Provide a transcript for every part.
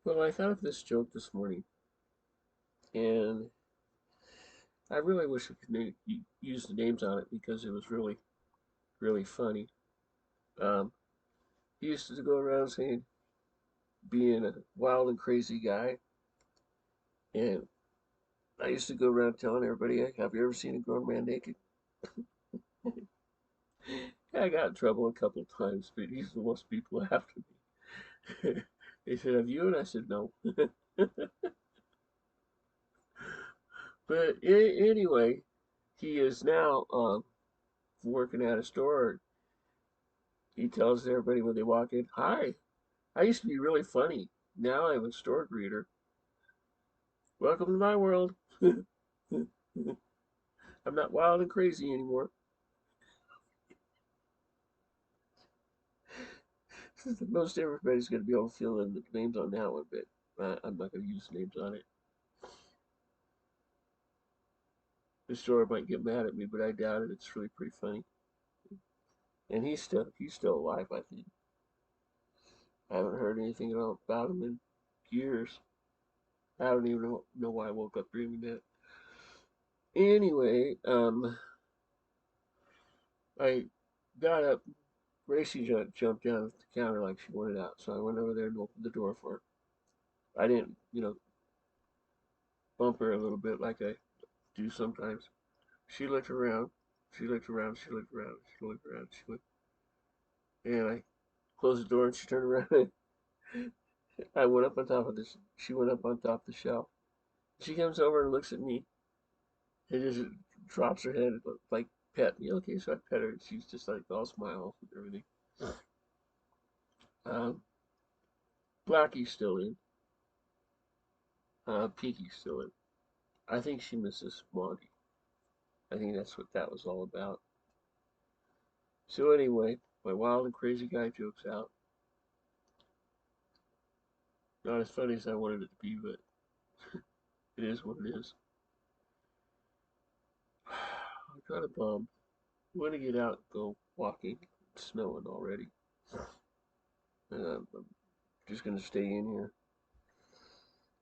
Well, I thought of this joke this morning, and I really wish we could use the names on it because it was really, really funny. Um, he used to go around saying being a wild and crazy guy, and I used to go around telling everybody, "Have you ever seen a grown man naked?" I got in trouble a couple of times, but usually most people laughed at me. They said, "Have you?" And I said, "No." But anyway, he is now working at a store. He tells everybody when they walk in, "Hi, I used to be really funny. Now I'm a store greeter. Welcome to my world. I'm not wild and crazy anymore." Most everybody's going to be able to fill in the names on that one, but I'm not going to use names on it. The store might get mad at me, but I doubt it. It's really pretty funny. And he's still alive, I think. I haven't heard anything about him in years. I don't even know why I woke up dreaming that. Anyway, I got up. Gracie jumped down the counter like she wanted out, so I went over there and opened the door for her. I didn't, bump her a little bit like I do sometimes. She looked around. She looked around. She looked around. She looked around. She looked, and I closed the door and she turned around. I went up on top of this. She went up on top of the shelf. She comes over and looks at me and just drops her head like pet me. Okay, so I pet her and she's just like all smiles and everything. Um, Blackie's still in. Peaky's still in. I think she misses Monty. I think that's what that was all about. So anyway, my wild and crazy guy joke's out. Not as funny as I wanted it to be, but it is what it is. I'm kind of bummed. I want to get out and go walking. It's snowing already. I'm just going to stay in here.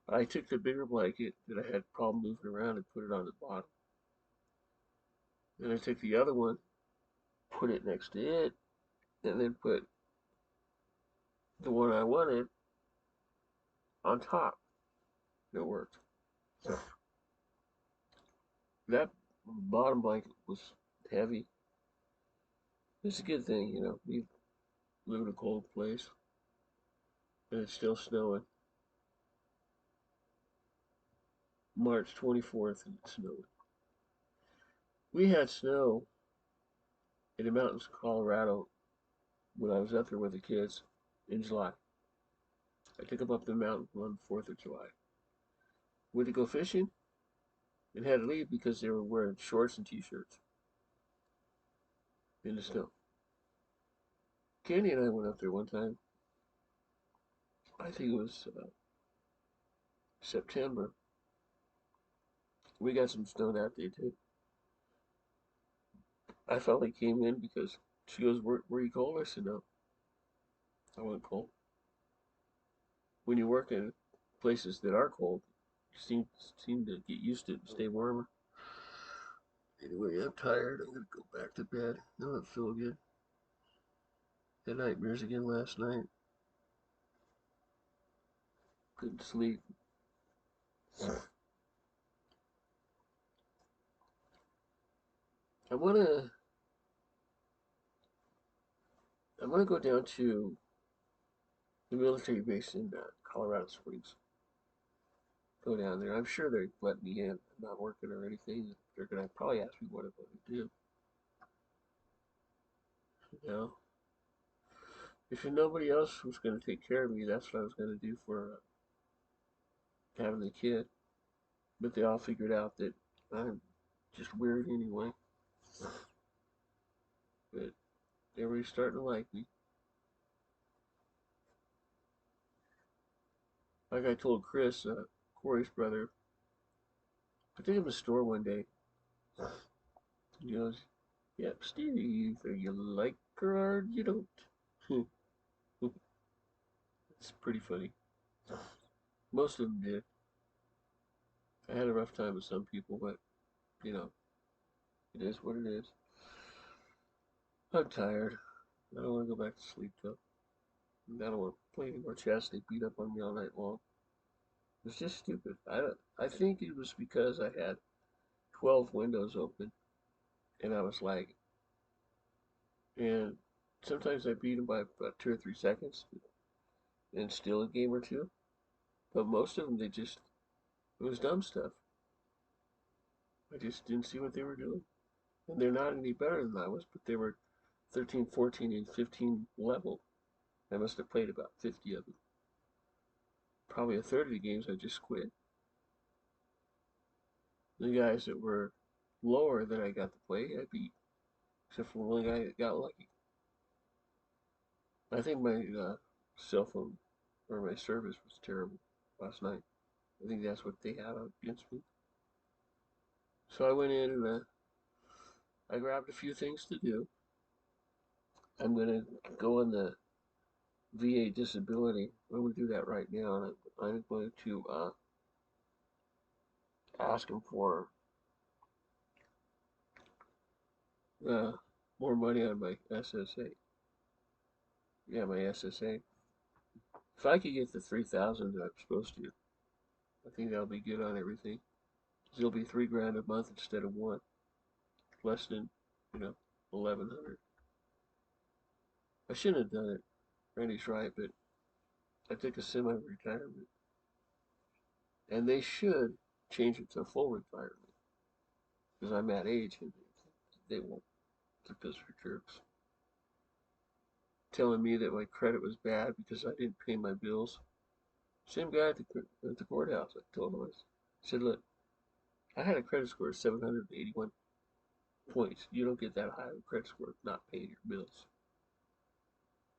I took the bigger blanket that I had problem moving around and put it on the bottom. Then I took the other one, put it next to it, and then put the one I wanted on top. It worked. So that bottom blanket was heavy. It's a good thing, we live in a cold place and it's still snowing. March 24th and it's snowing. We had snow in the mountains of Colorado when I was up there with the kids in July. I took them up the mountain on the 4th of July. Went to go fishing and had to leave because they were wearing shorts and t-shirts in the snow. Candy and I went up there one time. I think it was September. We got some snow that day too. I finally came in because she goes, were you cold? I said, no, I wasn't cold. When you work in places that are cold, you seem to get used to it and stay warmer. Anyway, I'm tired. I'm gonna go back to bed. I don't feel good. Had nightmares again last night. Couldn't sleep. I wanna I wanna go down to the military base in Colorado Springs. Go down there. I'm sure they let me in. I'm not working or anything. They're gonna probably ask me what I want to do. You know, if nobody else was gonna take care of me, that's what I was gonna do for having the kid. But they all figured out that I'm just weird anyway. But everybody's starting to like me. Like I told Chris, Corey's brother, I took him to the store one day. He goes, "Yep, Steve, either you like her or you don't." It's pretty funny. Most of them did. I had a rough time with some people, but you know, it is what it is. I'm tired. I don't want to go back to sleep though. I don't want to play any more chess. They beat up on me all night long. It's just stupid. I think it was because I had 12 windows open and I was lagging. And sometimes I beat them by about 2 or 3 seconds and steal a game or two. But most of them, it was dumb stuff. I just didn't see what they were doing. And they're not any better than I was, but they were 13, 14, and 15 level. I must have played about 50 of them. Probably a third of the games I just quit. The guys that were lower that I got to play, I beat. Except for one guy that got lucky. I think my cell phone or my service was terrible last night. I think that's what they had against me. So I went in and I grabbed a few things to do. I'm going to go on the VA disability. I'm going to do that right now. And I'm going to ask them for uh, more money on my SSA. Yeah, my SSA. If I could get the 3,000 that I'm supposed to, I think that'll be good on everything. It'll be 3 grand a month instead of one, less than, you know, 1,100. I shouldn't have done it. Randy's right, but I took a semi-retirement, and they should change it to full retirement because I'm that age, and they won't because they're jerks. Telling me that my credit was bad because I didn't pay my bills. Same guy at the courthouse. I told him, I said, look, I had a credit score of 781 points. You don't get that high of a credit score not paying your bills.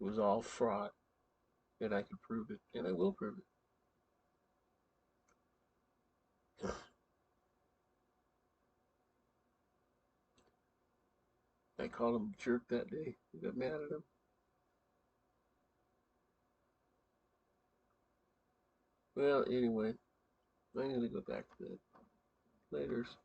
It was all fraud, and I can prove it, and I will prove it. I called him a jerk that day. I got mad at him. Well, anyway, I'm gonna go back to bed. Laters.